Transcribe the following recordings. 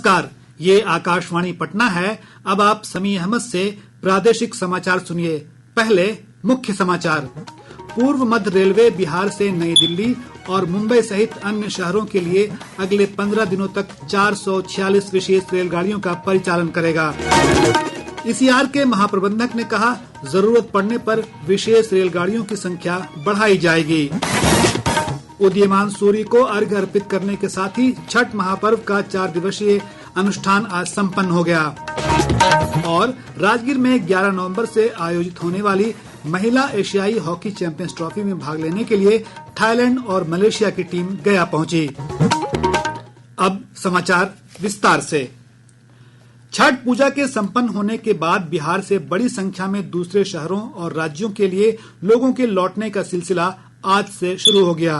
नमस्कार, ये आकाशवाणी पटना है। अब आप समी अहमद से प्रादेशिक समाचार सुनिए। पहले मुख्य समाचार। पूर्व मध्य रेलवे बिहार से नई दिल्ली और मुंबई सहित अन्य शहरों के लिए अगले 15 दिनों तक 446 विशेष रेलगाड़ियों का परिचालन करेगा। ईसीआर के महाप्रबंधक ने कहा, जरूरत पड़ने पर विशेष रेलगाड़ियों की संख्या बढ़ाई जाएगी। उदीयमान सूर्य को अर्घ्य अर्पित करने के साथ ही छठ महापर्व का 4 दिवसीय अनुष्ठान आज संपन्न हो गया। और राजगीर में 11 नवंबर से आयोजित होने वाली महिला एशियाई हॉकी चैंपियंस ट्रॉफी में भाग लेने के लिए थाईलैंड और मलेशिया की टीम गया पहुंची। अब समाचार विस्तार से। छठ पूजा के संपन्न होने के बाद बिहार से बड़ी संख्या में दूसरे शहरों और राज्यों के लिए लोगों के लौटने का सिलसिला आज से शुरू हो गया।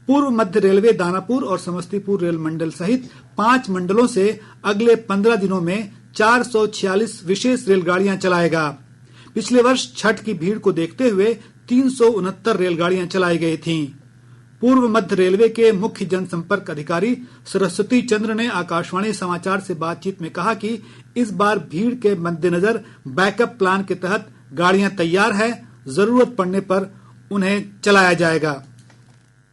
पूर्व मध्य रेलवे दानापुर और समस्तीपुर रेल मंडल सहित 5 मंडलों से अगले 15 दिनों में 446 विशेष रेलगाड़ियां चलाएगा। पिछले वर्ष छठ की भीड़ को देखते हुए 369 रेलगाड़ियां चलाई गई थीं। पूर्व मध्य रेलवे के मुख्य जनसंपर्क अधिकारी सरस्वती चंद्र ने आकाशवाणी समाचार से बातचीत में कहा कि इस बार भीड़ के मद्देनजर बैकअप प्लान के तहत गाड़ियां तैयार है, जरूरत पड़ने पर उन्हें चलाया जाएगा।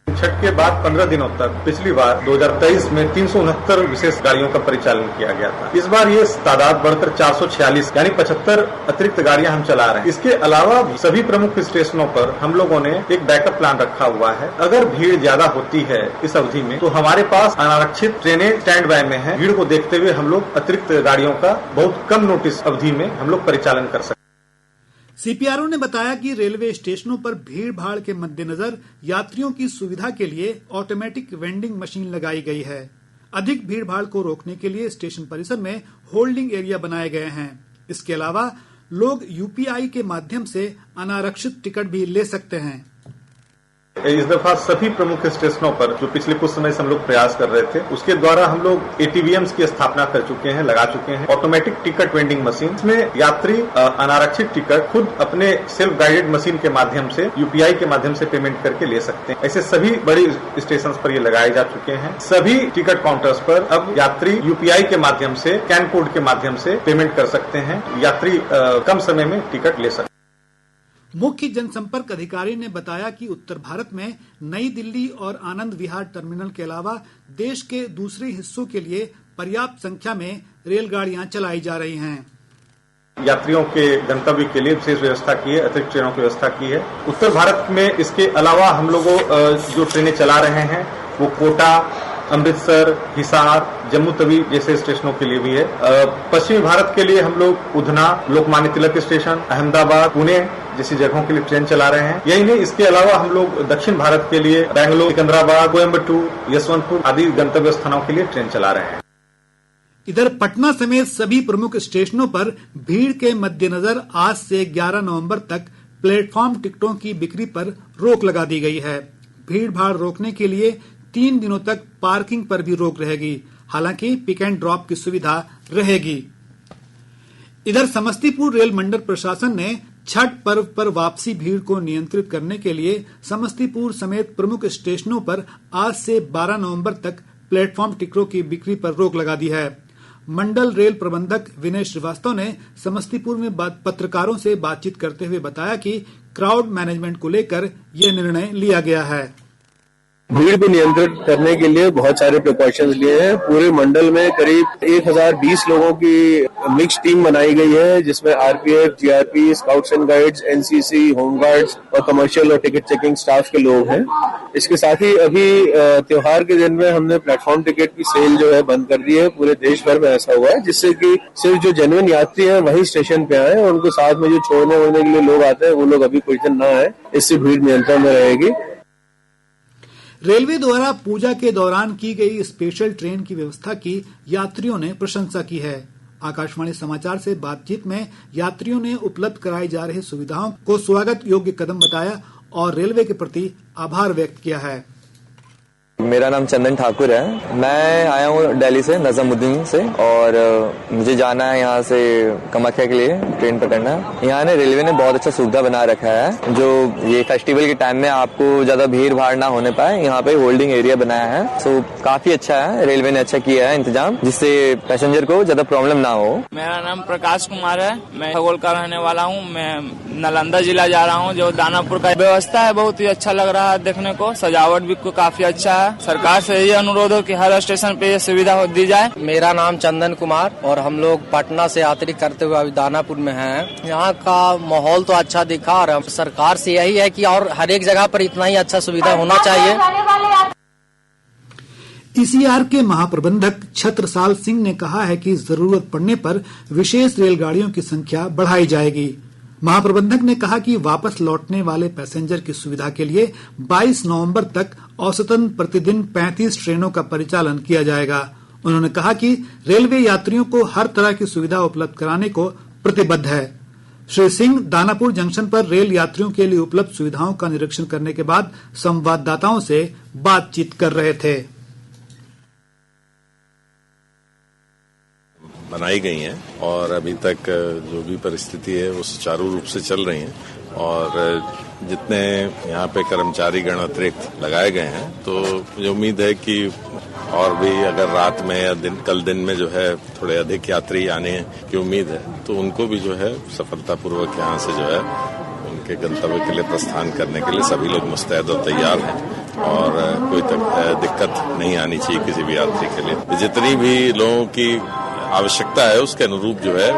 छठ के बाद 15 दिनों तक पिछली बार 2023 में 369 विशेष गाड़ियों का परिचालन किया गया था। इस बार ये तादाद बढ़कर 446 यानी 75 अतिरिक्त गाड़ियां हम चला रहे हैं। इसके अलावा सभी प्रमुख स्टेशनों पर हम लोगों ने एक बैकअप प्लान रखा हुआ है। अगर भीड़ ज्यादा होती है इस अवधि में तो हमारे पास अनारक्षित ट्रेनें स्टैंड बाय में हैं। भीड़ को देखते हुए हम लोग अतिरिक्त गाड़ियों का बहुत कम नोटिस अवधि में हम लोग परिचालन कर सकते हैं। सीपीआरओ ने बताया कि रेलवे स्टेशनों पर भीड़ भाड़ के मद्देनजर यात्रियों की सुविधा के लिए ऑटोमेटिक वेंडिंग मशीन लगाई गई है। अधिक भीड़ भाड़ को रोकने के लिए स्टेशन परिसर में होल्डिंग एरिया बनाए गए हैं। इसके अलावा लोग यूपीआई के माध्यम से अनारक्षित टिकट भी ले सकते हैं। इस दफा सभी प्रमुख स्टेशनों पर जो पिछले कुछ समय से हम लोग प्रयास कर रहे थे उसके द्वारा हम लोग एटीवीएम्स की स्थापना कर चुके हैं, लगा चुके हैं। ऑटोमेटिक टिकट वेंडिंग मशीन में यात्री अनारक्षित टिकट खुद अपने सेल्फ गाइडेड मशीन के माध्यम से यूपीआई के माध्यम से पेमेंट करके ले सकते हैं। ऐसे सभी बड़ी स्टेशन पर ये लगाए जा चुके हैं। सभी टिकट काउंटर्स पर अब यात्री यूपीआई के माध्यम से स्कैन कोड के माध्यम से पेमेंट कर सकते हैं। यात्री कम समय में टिकट ले सकते हैं। मुख्य जनसंपर्क अधिकारी ने बताया कि उत्तर भारत में नई दिल्ली और आनंद विहार टर्मिनल के अलावा देश के दूसरे हिस्सों के लिए पर्याप्त संख्या में रेलगाड़ियां चलाई जा रही हैं। यात्रियों के गंतव्य के लिए विशेष व्यवस्था की है, अतिरिक्त ट्रेनों की व्यवस्था की है। उत्तर भारत में इसके अलावा हम लोगों जो ट्रेनें चला रहे हैं वो कोटा, अमृतसर, हिसार, जम्मू तवी जैसे स्टेशनों के लिए भी है। पश्चिमी भारत के लिए हम लोग उधना, लोकमान्य तिलक स्टेशन, अहमदाबाद, पुणे जैसी जगहों के लिए ट्रेन चला रहे हैं। यही नहीं, इसके अलावा हम लोग दक्षिण भारत के लिए बेंगलोर, सिकंदराबाद, कोयम्बटूर, यशवंतपुर आदि गंतव्य स्थानों के लिए ट्रेन चला रहे हैं। इधर पटना समेत सभी प्रमुख स्टेशनों पर भीड़ के मद्देनजर आज से 11 नवंबर तक प्लेटफॉर्म टिकटों की बिक्री पर रोक लगा दी गई है। भीड़ भाड़ रोकने के लिए 3 दिनों तक पार्किंग पर भी रोक रहेगी। हालांकि पिक एंड ड्रॉप की सुविधा रहेगी। इधर समस्तीपुर रेल मंडल प्रशासन ने छठ पर्व पर वापसी भीड़ को नियंत्रित करने के लिए समस्तीपुर समेत प्रमुख स्टेशनों पर आज से 12 नवंबर तक प्लेटफॉर्म टिकटों की बिक्री पर रोक लगा दी है। मंडल रेल प्रबंधक विनय श्रीवास्तव ने समस्तीपुर में पत्रकारों से बातचीत करते हुए बताया कि क्राउड मैनेजमेंट को लेकर यह निर्णय लिया गया है। भीड़ भी नियंत्रित करने के लिए बहुत सारे प्रिकॉशंस लिए हैं। पूरे मंडल में करीब 1020 लोगों की मिक्स टीम बनाई गई है, जिसमें RPF, GRP, scouts and guides, NCC, home guards और कमर्शियल और टिकट चेकिंग स्टाफ के लोग हैं। इसके साथ ही अभी त्योहार के दिन में हमने प्लेटफॉर्म टिकट की सेल जो है बंद कर दी है। पूरे देश भर में ऐसा हुआ है, जिससे कि सिर्फ जो जेन्युइन यात्री हैं वही स्टेशन पे आए और उनको साथ में जो छोड़ने वोड़ने के लिए लोग आते हैं वो लोग अभी कुछ दिन न आए। इससे भीड़ नियंत्रण में रहेगी। रेलवे द्वारा पूजा के दौरान की गई स्पेशल ट्रेन की व्यवस्था की यात्रियों ने प्रशंसा की है। आकाशवाणी समाचार से बातचीत में यात्रियों ने उपलब्ध कराई जा रही सुविधाओं को स्वागत योग्य कदम बताया और रेलवे के प्रति आभार व्यक्त किया है। मेरा नाम चंदन ठाकुर है। मैं आया हूँ दिल्ली से, निजामुद्दीन से, और मुझे जाना है यहाँ से कामाख्या के लिए, ट्रेन पकड़ना है। यहाँ ने रेलवे ने बहुत अच्छा सुविधा बना रखा है, जो ये फेस्टिवल के टाइम में आपको ज्यादा भीड़ भाड़ ना होने पाए, यहाँ पे होल्डिंग एरिया बनाया है। सो काफी अच्छा है, रेलवे ने अच्छा किया है इंतजाम, जिससे पैसेंजर को ज्यादा प्रॉब्लम ना हो। मेरा नाम प्रकाश कुमार है, मैं खगोल का रहने वाला हूँ। मैं नालंदा जिला जा रहा हूँ। जो दानापुर का व्यवस्था है बहुत ही अच्छा लग रहा है देखने को, सजावट भी काफी अच्छा है। सरकार से यही अनुरोध हो कि हर स्टेशन पे ये सुविधा दी जाए। मेरा नाम चंदन कुमार और हम लोग पटना से यात्री करते हुए अभी दानापुर में हैं। यहाँ का माहौल तो अच्छा दिखा और सरकार से यही है कि और हर एक जगह पर इतना ही अच्छा सुविधा होना चाहिए। ईसीआर के महाप्रबंधक छत्रसाल सिंह ने कहा है कि जरूरत पड़ने पर विशेष रेलगाड़ियों की संख्या बढ़ाई जाएगी। महाप्रबंधक ने कहा कि वापस लौटने वाले पैसेंजर की सुविधा के लिए 22 नवंबर तक औसतन प्रतिदिन 35 ट्रेनों का परिचालन किया जाएगा। उन्होंने कहा कि रेलवे यात्रियों को हर तरह की सुविधा उपलब्ध कराने को प्रतिबद्ध है। श्री सिंह दानापुर जंक्शन पर रेल यात्रियों के लिए उपलब्ध सुविधाओं का निरीक्षण करने के बाद संवाददाताओं से बातचीत कर रहे थे। बनाई गई हैं और अभी तक जो भी परिस्थिति है वो सुचारू रूप से चल रही है और जितने यहाँ पे कर्मचारी गण अतिरिक्त लगाए गए हैं तो मुझे उम्मीद है कि और भी अगर रात में या कल दिन में जो है थोड़े अधिक यात्री आने की उम्मीद है तो उनको भी जो है सफलतापूर्वक यहाँ से जो है उनके गंतव्य के लिए प्रस्थान करने के लिए सभी लोग मुस्तैद और तैयार हैं और कोई दिक्कत नहीं आनी चाहिए किसी भी यात्री के लिए। जितनी भी लोगों की आवश्यकता है उसके अनुरूप जो है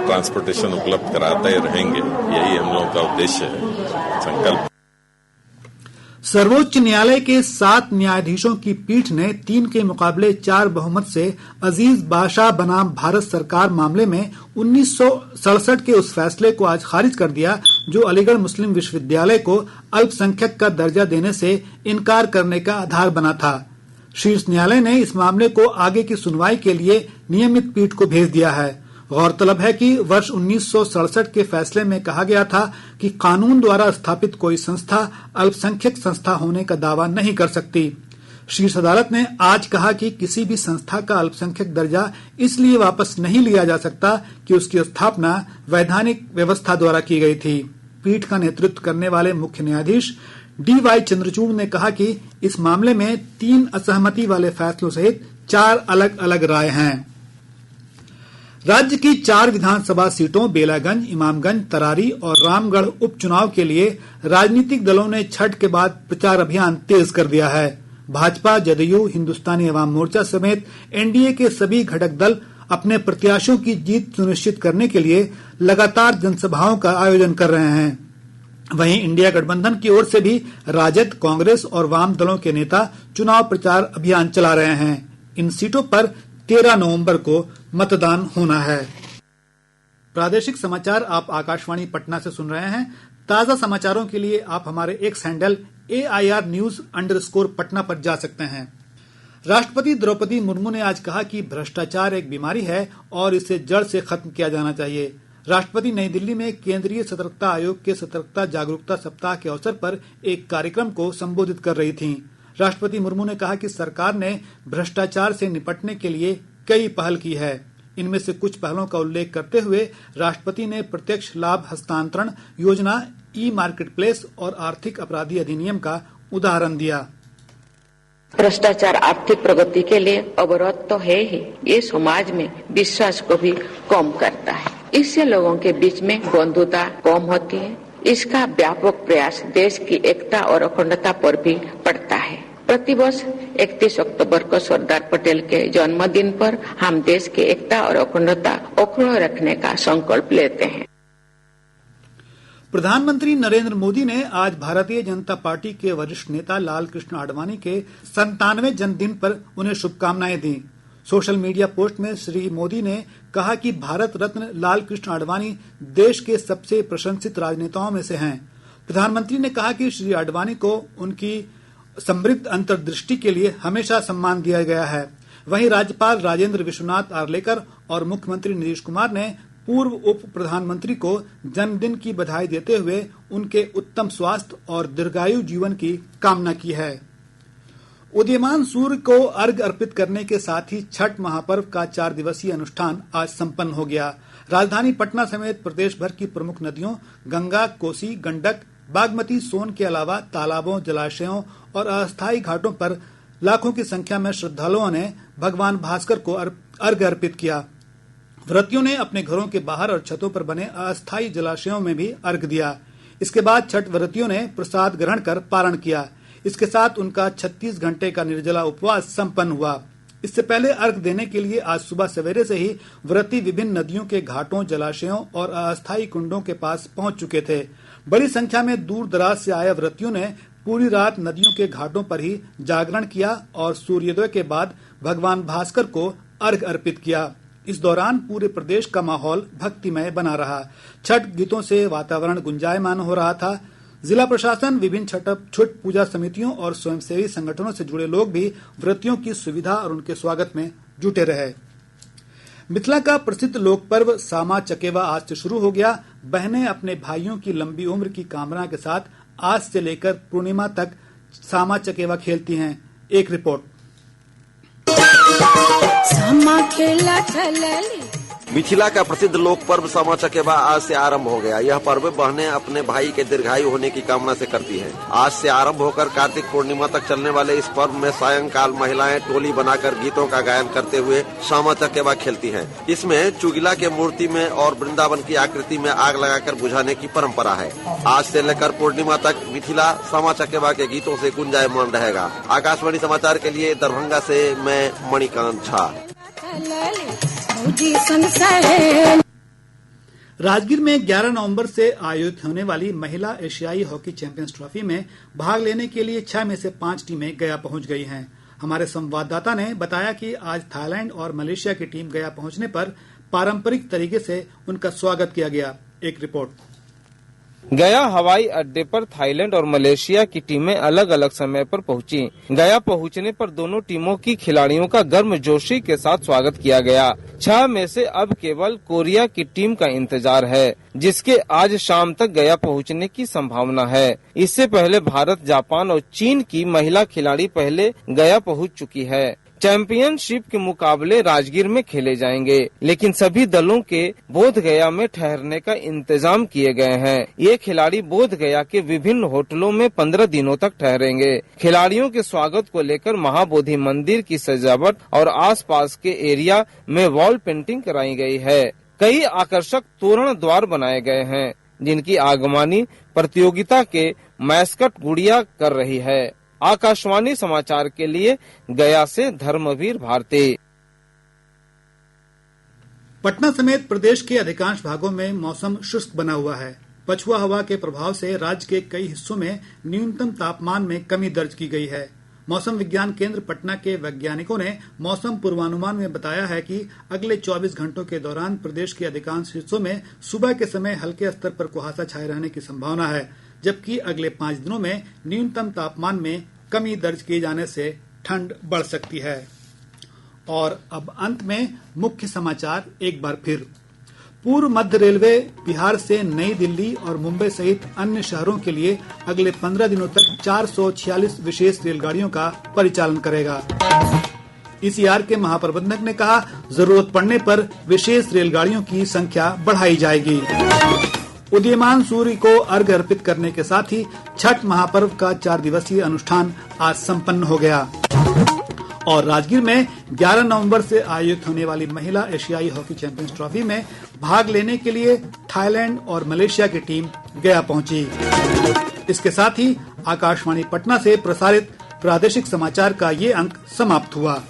ट्रांसपोर्टेशन उपलब्ध कराते रहेंगे, यही हम लोगों का उद्देश्य है, संकल्प। सर्वोच्च न्यायालय के 7 न्यायाधीशों की पीठ ने 3 के मुकाबले 4 बहुमत से अजीज बादशाह बनाम भारत सरकार मामले में 1967 के उस फैसले को आज खारिज कर दिया जो अलीगढ़ मुस्लिम विश्वविद्यालय को अल्पसंख्यक का दर्जा देने से इनकार करने का आधार बना था। शीर्ष न्यायालय ने इस मामले को आगे की सुनवाई के लिए नियमित पीठ को भेज दिया है। गौरतलब है कि वर्ष 1967 के फैसले में कहा गया था कि कानून द्वारा स्थापित कोई संस्था अल्पसंख्यक संस्था होने का दावा नहीं कर सकती। शीर्ष अदालत ने आज कहा कि किसी भी संस्था का अल्पसंख्यक दर्जा इसलिए वापस नहीं लिया जा सकता कि उसकी स्थापना वैधानिक व्यवस्था द्वारा की गई थी। पीठ का नेतृत्व करने वाले मुख्य न्यायाधीश DY चंद्रचूड़ ने कहा कि इस मामले में 3 असहमति वाले फैसलों सहित 4 अलग अलग राय हैं। राज्य की 4 विधानसभा सीटों बेलागंज, इमामगंज, तरारी और रामगढ़ उपचुनाव के लिए राजनीतिक दलों ने छठ के बाद प्रचार अभियान तेज कर दिया है। भाजपा, जदयू, हिंदुस्तानी अवाम मोर्चा समेत एनडीए के सभी घटक दल अपने प्रत्याशियों की जीत सुनिश्चित करने के लिए लगातार जनसभाओं का आयोजन कर रहे हैं। वहीं इंडिया गठबंधन की ओर से भी राजद, कांग्रेस और वाम दलों के नेता चुनाव प्रचार अभियान चला रहे हैं। इन सीटों पर 13 नवंबर को मतदान होना है। प्रादेशिक समाचार आप आकाशवाणी पटना से सुन रहे हैं। ताजा समाचारों के लिए आप हमारे एक्स हैंडल AIRnews_पटना पर जा सकते हैं। राष्ट्रपति द्रौपदी मुर्मू ने आज कहा कि भ्रष्टाचार एक बीमारी है और इसे जड़ से खत्म किया जाना चाहिए। राष्ट्रपति नई दिल्ली में केंद्रीय सतर्कता आयोग के सतर्कता जागरूकता सप्ताह के अवसर पर एक कार्यक्रम को संबोधित कर रही थीं। राष्ट्रपति मुर्मू ने कहा कि सरकार ने भ्रष्टाचार से निपटने के लिए कई पहल की है। इनमें से कुछ पहलों का उल्लेख करते हुए राष्ट्रपति ने प्रत्यक्ष लाभ हस्तांतरण योजना, ई-मार्केट प्लेस और आर्थिक अपराधी अधिनियम का उदाहरण दिया। भ्रष्टाचार आर्थिक प्रगति के लिए अवरोध तो है ही, ये समाज में विश्वास को भी कम करता है। इससे लोगों के बीच में बंधुता कम होती है। इसका व्यापक प्रयास देश की एकता और अखंडता पर भी पड़ता है। प्रतिवर्ष 31 अक्टूबर को सरदार पटेल के जन्मदिन पर हम देश की एकता और अखंडता अक्षुण्ण रखने का संकल्प लेते हैं। प्रधानमंत्री नरेंद्र मोदी ने आज भारतीय जनता पार्टी के वरिष्ठ नेता लाल कृष्ण आडवाणी के 97वें जन्मदिन पर उन्हें शुभकामनाएं दी। सोशल मीडिया पोस्ट में श्री मोदी ने कहा कि भारत रत्न लाल कृष्ण आडवाणी देश के सबसे प्रशंसित राजनेताओं में से हैं। प्रधानमंत्री ने कहा कि श्री आडवाणी को उनकी समृद्ध अंतर्दृष्टि के लिए हमेशा सम्मान दिया गया है। वहीं राज्यपाल राजेंद्र विश्वनाथ आर्लेकर और मुख्यमंत्री नीतीश कुमार ने पूर्व उप प्रधानमंत्री को जन्मदिन की बधाई देते हुए उनके उत्तम स्वास्थ्य और दीर्घायु जीवन की कामना की है। उदीयमान सूर्य को अर्घ्य अर्पित करने के साथ ही छठ महापर्व का 4 दिवसीय अनुष्ठान आज संपन्न हो गया। राजधानी पटना समेत प्रदेश भर की प्रमुख नदियों गंगा, कोसी, गंडक, बागमती, सोन के अलावा तालाबों, जलाशयों और अस्थायी घाटों पर लाखों की संख्या में श्रद्धालुओं ने भगवान भास्कर को अर्घ्य अर्पित किया। व्रतियों ने अपने घरों के बाहर और छतों पर बने अस्थायी जलाशयों में भी अर्घ्य दिया। इसके बाद छठ व्रतियों ने प्रसाद ग्रहण कर पारण किया। इसके साथ उनका 36 घंटे का निर्जला उपवास संपन्न हुआ। इससे पहले अर्घ्य देने के लिए आज सुबह सवेरे से ही व्रती विभिन्न नदियों के घाटों, जलाशयों और अस्थायी कुंडों के पास पहुंच चुके थे। बड़ी संख्या में दूर दराज से आए व्रतियों ने पूरी रात नदियों के घाटों पर ही जागरण किया और सूर्योदय के बाद भगवान भास्कर को अर्घ्य अर्पित किया। इस दौरान पूरे प्रदेश का माहौल भक्तिमय बना रहा। छठ गीतों से वातावरण गुंजायमान हो रहा था। जिला प्रशासन, विभिन्न छठ पूजा समितियों और स्वयंसेवी संगठनों से जुड़े लोग भी व्रतियों की सुविधा और उनके स्वागत में जुटे रहे। मिथिला का प्रसिद्ध लोक पर्व सामा चकेवा आज से शुरू हो गया। बहनें अपने भाइयों की लंबी उम्र की कामना के साथ आज से लेकर पूर्णिमा तक सामा चकेवा खेलती हैं। एक रिपोर्ट। मिथिला का प्रसिद्ध लोक पर्व सामा चकेवा आज से आरंभ हो गया। यह पर्व बहनें अपने भाई के दीर्घायु होने की कामना से करती हैं। आज से आरंभ होकर कार्तिक पूर्णिमा तक चलने वाले इस पर्व में सायंकाल महिलाएं टोली बनाकर गीतों का गायन करते हुए सामा चकेवा खेलती हैं। इसमें चुगिला के मूर्ति में और वृंदावन की आकृति में आग लगाकर बुझाने की परंपरा है। आज से लेकर पूर्णिमा तक मिथिला सामा चकेवा के गीतों से गुंजायमान रहेगा। आकाशवाणी समाचार के लिए दरभंगा से मैं मणिकांत झा। राजगीर में 11 नवंबर से आयोजित होने वाली महिला एशियाई हॉकी चैंपियंस ट्रॉफी में भाग लेने के लिए 6 में से 5 टीमें गया पहुंच गई हैं। हमारे संवाददाता ने बताया कि आज थाईलैंड और मलेशिया की टीम गया पहुंचने पर पारंपरिक तरीके से उनका स्वागत किया गया। एक रिपोर्ट। गया हवाई अड्डे पर थाईलैंड और मलेशिया की टीमें अलग अलग समय पर पहुंची। गया पहुंचने पर दोनों टीमों की खिलाड़ियों का गर्मजोशी के साथ स्वागत किया गया। 6 में से अब केवल कोरिया की टीम का इंतजार है, जिसके आज शाम तक गया पहुंचने की संभावना है। इससे पहले भारत, जापान और चीन की महिला खिलाड़ी पहले गया पहुंच चुकी है। चैंपियनशिप के मुकाबले राजगीर में खेले जाएंगे, लेकिन सभी दलों के बोध गया में ठहरने का इंतजाम किए गए हैं। ये खिलाड़ी बोध गया के विभिन्न होटलों में 15 दिनों तक ठहरेंगे। खिलाड़ियों के स्वागत को लेकर महाबोधि मंदिर की सजावट और आसपास के एरिया में वॉल पेंटिंग कराई गई है। कई आकर्षक तोरण द्वार बनाए गए हैं, जिनकी आगमनी प्रतियोगिता के मैस्कट गुड़िया कर रही है। आकाशवाणी समाचार के लिए गया से धर्मवीर भारती। पटना समेत प्रदेश के अधिकांश भागों में मौसम शुष्क बना हुआ है। पछुआ हवा के प्रभाव से राज्य के कई हिस्सों में न्यूनतम तापमान में कमी दर्ज की गई है। मौसम विज्ञान केंद्र पटना के वैज्ञानिकों ने मौसम पूर्वानुमान में बताया है कि अगले 24 घंटों के दौरान प्रदेश के अधिकांश हिस्सों में सुबह के समय हल्के स्तर पर कुहासा छाए रहने की संभावना है, जबकि अगले 5 दिनों में न्यूनतम तापमान में कमी दर्ज किए जाने से ठंड बढ़ सकती है। और अब अंत में मुख्य समाचार एक बार फिर। पूर्व मध्य रेलवे बिहार से नई दिल्ली और मुंबई सहित अन्य शहरों के लिए अगले 15 दिनों तक 446 विशेष रेलगाड़ियों का परिचालन करेगा। ईसीआर के महाप्रबंधक ने कहा, जरूरत पड़ने पर विशेष रेलगाड़ियों की संख्या बढ़ाई जाएगी। उदीयमान सूर्य को अर्घ्य अर्पित करने के साथ ही छठ महापर्व का 4 दिवसीय अनुष्ठान आज संपन्न हो गया। और राजगीर में 11 नवंबर से आयोजित होने वाली महिला एशियाई हॉकी चैंपियंस ट्रॉफी में भाग लेने के लिए थाईलैंड और मलेशिया की टीम गया पहुंची। इसके साथ ही आकाशवाणी पटना से प्रसारित प्रादेशिक समाचार का ये अंक समाप्त हुआ।